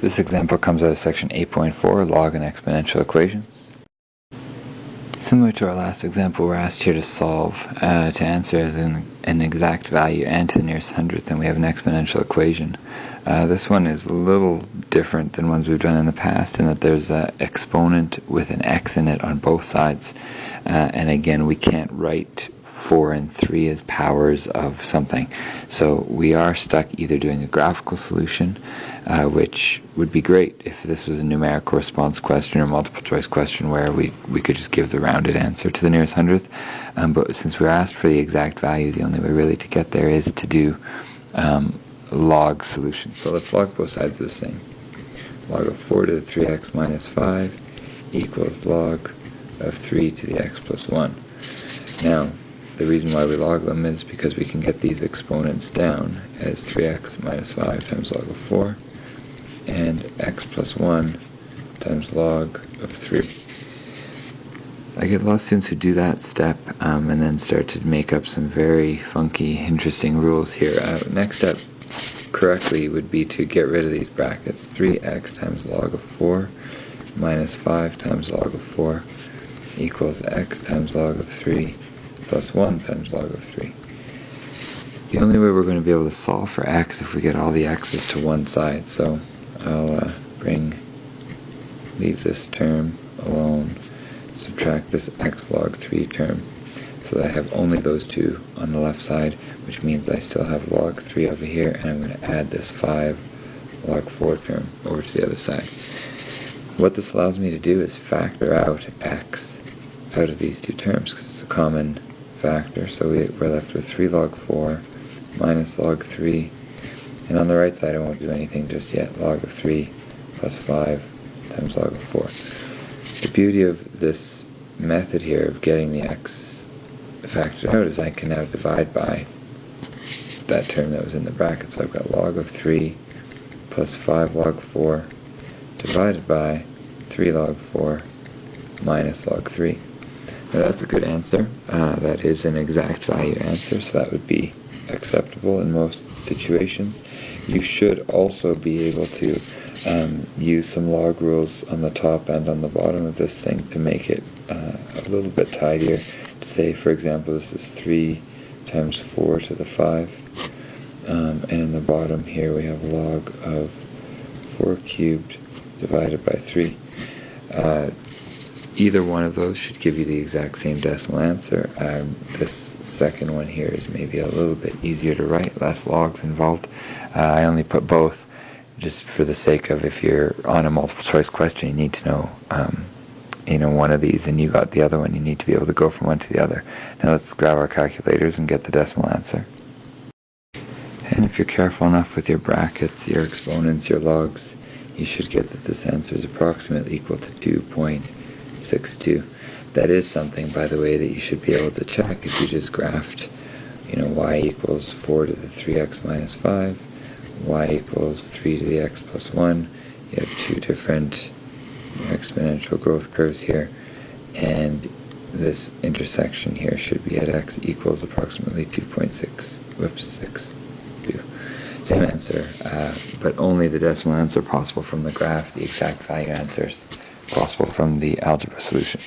This example comes out of section 8.4, log and exponential equations. Similar to our last example, we're asked here to solve, to answer as an exact value and to the nearest hundredth, and we have an exponential equation. This one is a little different than ones we've done in the past in that there's an exponent with an x in it on both sides. And again, we can't write 4 and 3 as powers of something. So we are stuck either doing a graphical solution, which would be great if this was a numerical response question or multiple choice question where we could just give the rounded answer to the nearest hundredth. But since we're asked for the exact value, the only way really to get there is to do log solution. So let's log both sides of this thing. Log of 4 to the 3x minus 5 equals log of 3 to the x plus 1. Now, the reason why we log them is because we can get these exponents down as 3x minus 5 times log of 4 and x plus 1 times log of 3. I get a lot of students who do that step and then start to make up some very funky, interesting rules here. Next step correctly would be to get rid of these brackets. 3x times log of 4 minus 5 times log of 4 equals x times log of 3 plus 1 times log of 3. The only way we're going to be able to solve for x if we get all the x's to one side. So I'll leave this term alone, subtract this x log 3 term, so that I have only those two on the left side, which means I still have log 3 over here, and I'm going to add this 5 log 4 term over to the other side. What this allows me to do is factor out x out of these two terms, because it's a common factor. So we're left with 3 log 4 minus log 3, and on the right side I won't do anything just yet. Log of 3 plus 5 times log of 4. The beauty of this method here of getting the x factored out is I can now divide by that term that was in the bracket. So I've got log of 3 plus 5 log 4 divided by 3 log 4 minus log 3. Now that's a good answer. That is an exact value answer, so that would be acceptable in most situations. You should also be able to use some log rules on the top and on the bottom of this thing to make it a little bit tidier. To say, for example, this is 3 times 4 to the 5, and in the bottom here we have log of 4 cubed divided by 3. Either one of those should give you the exact same decimal answer. This second one here is maybe a little bit easier to write, less logs involved. I only put both just for the sake of if you're on a multiple choice question, you need to know one of these and you got the other one, you need to be able to go from one to the other. Now let's grab our calculators and get the decimal answer. And if you're careful enough with your brackets, your exponents, your logs, you should get that this answer is approximately equal to 2.62. That is something, by the way, that you should be able to check if you just graphed, y equals 4 to the 3x minus 5, y equals 3 to the x plus 1. You have two different exponential growth curves here, and this intersection here should be at x equals approximately 2.62. Same answer, but only the decimal answer possible from the graph, the exact value answers possible from the algebra solution.